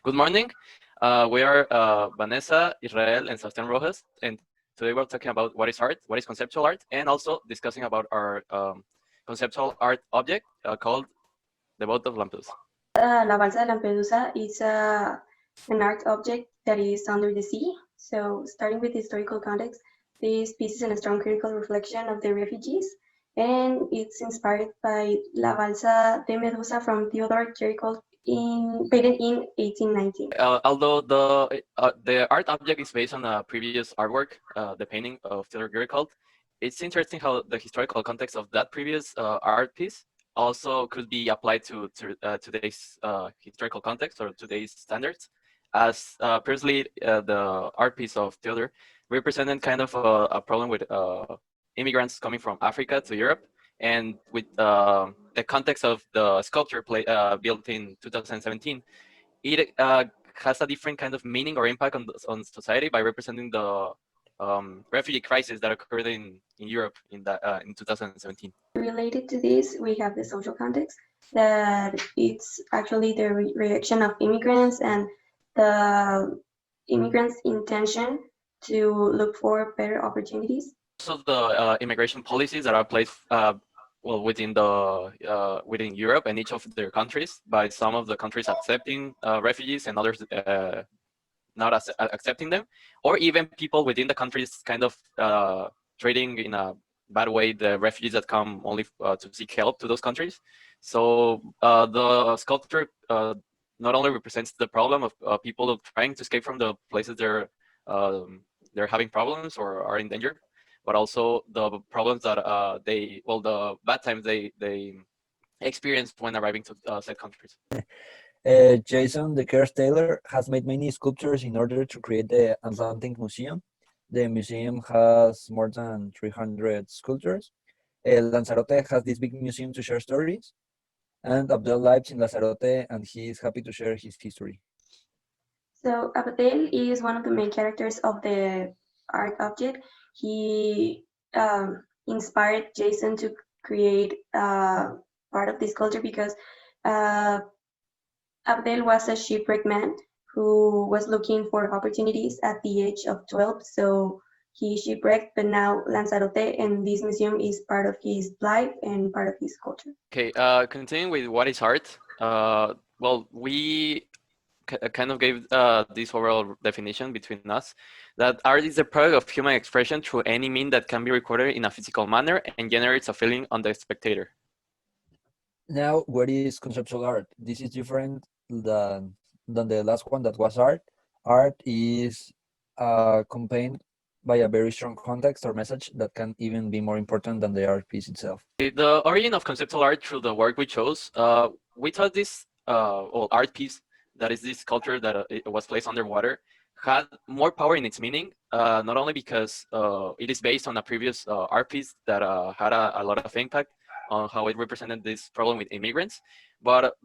Good morning. We are Vanessa, Israel, and Sebastian Rojas, and today we're talking about what is art, what is conceptual art, and also discussing about our conceptual art object called the boat of Lampedusa. La Balsa de Lampedusa is an art object that is under the sea. So, starting with historical context, this piece is a strong critical reflection of the refugees, and it's inspired by La Balsa de Medusa from Theodore Géricault painted in 1819. Although the art object is based on a previous artwork, the painting of Theodore Géricault, it's interesting how the historical context of that previous art piece also could be applied to today's historical context or today's standards, as previously the art piece of Theodore represented kind of a problem with immigrants coming from Africa to Europe, and with the context of the sculpture built in 2017, it has a different kind of meaning or impact on society by representing the refugee crisis that occurred in Europe in 2017. Related to this, we have the social context, that it's actually the reaction of immigrants and the immigrants' intention to look for better opportunities. Also, the immigration policies that are placed within Europe and each of their countries, by some of the countries accepting refugees and others not accepting them, or even people within the countries kind of treating in a bad way the refugees that come only to seek help to those countries. So the sculpture not only represents the problem of people trying to escape from the places they're having problems or are in danger, but also the problems that the bad times they experienced when arriving to said countries. Jason the Kerr Taylor has made many sculptures in order to create the Atlantic Museum. The museum has more than 300 sculptures. Lanzarote has this big museum to share stories, and Abdel lives in Lanzarote and he is happy to share his history. So Abdel is one of the main characters of the art object. He inspired Jason to create part of this culture because uh, Abdel was a shipwrecked man who was looking for opportunities at the age of 12. So he shipwrecked, but now Lanzarote and this museum is part of his life and part of his culture. Okay, continuing with what is art. We kind of gave this overall definition between us, that art is the product of human expression through any mean that can be recorded in a physical manner and generates a feeling on the spectator. Now, what is conceptual art? This is different than the last one that was art. Art is accompanied by a very strong context or message that can even be more important than the art piece itself. The origin of conceptual art through the work we chose, we thought this art piece, that is this sculpture that it was placed underwater, had more power in its meaning, not only because it is based on a previous art piece that had a lot of impact on how it represented this problem with immigrants, but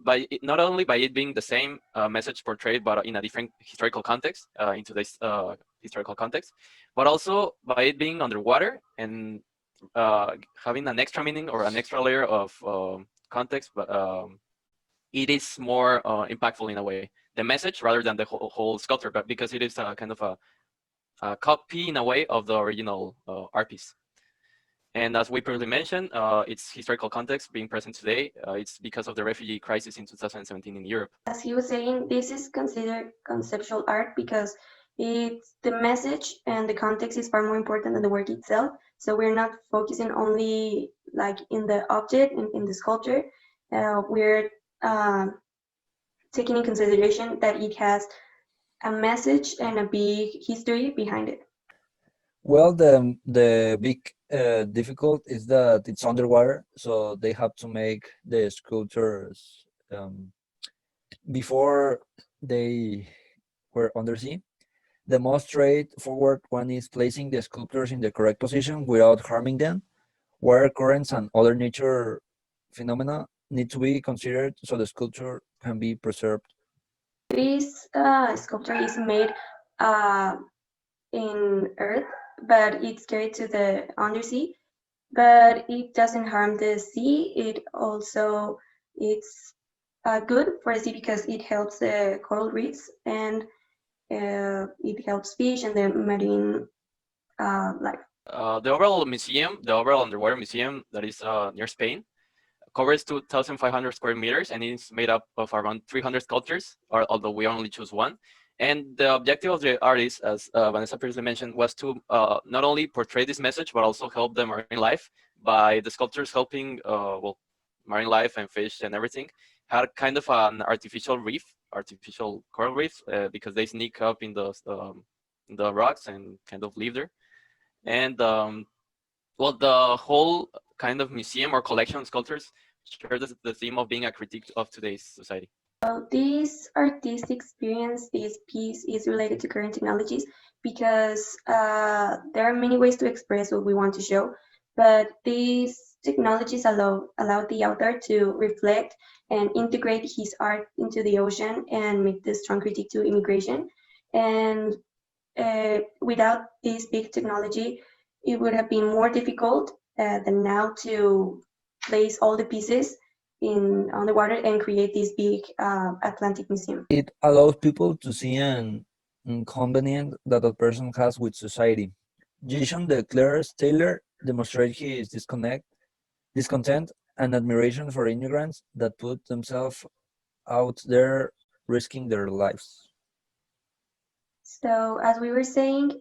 not only by it being the same message portrayed, but in a different historical context, in today's historical context, but also by it being underwater and having an extra meaning or an extra layer of context, but it is more impactful in a way, the message, rather than the whole sculpture, but because it is a kind of a copy in a way of the original art piece. And as we previously mentioned, its historical context being present today, it's because of the refugee crisis in 2017 in Europe. As he was saying, this is considered conceptual art because it's the message and the context is far more important than the work itself. So we're not focusing only like in the object, in the sculpture. We're taking in consideration that it has a message and a big history behind it. Well, the big difficult is that it's underwater, so they have to make the sculptures before they were undersea. The most straightforward one is placing the sculptures in the correct position without harming them. Water currents and other nature phenomena need to be considered so the sculpture can be preserved. This sculpture is made in earth, but it's carried to the undersea. But it doesn't harm the sea. It also it's good for the sea because it helps the coral reefs and it helps fish and the marine life. The overall museum, the overall underwater museum that is near Spain, covers 2,500 square meters and is made up of around 300 sculptures, although we only choose one. And the objective of the artist, as Vanessa previously mentioned, was to not only portray this message, but also help the marine life by the sculptures helping, well, marine life and fish and everything. Had kind of an artificial reef, artificial coral reef, because they sneak up in the rocks and kind of live there. And well, the whole kind of museum or collection of sculptures share the theme of being a critique of today's society. So this artistic experience, this piece is related to current technologies because there are many ways to express what we want to show, but these technologies allow the author to reflect and integrate his art into the ocean and make the strong critique to immigration. And without this big technology, it would have been more difficult than now to place all the pieces on the water and create this big Atlantic museum. It allows people to see an inconvenience that a person has with society. Jason Declares Taylor demonstrates his discontent, and admiration for immigrants that put themselves out there risking their lives. So as we were saying,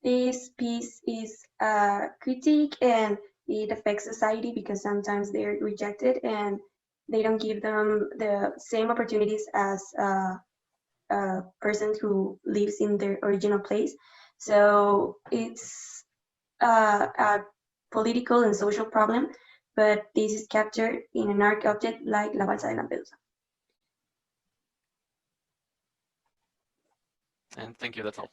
this piece is a critique and it affects society because sometimes they're rejected and they don't give them the same opportunities as a person who lives in their original place. So it's a political and social problem, but this is captured in an art object like La Balsa de Lampedusa. And thank you, that's all.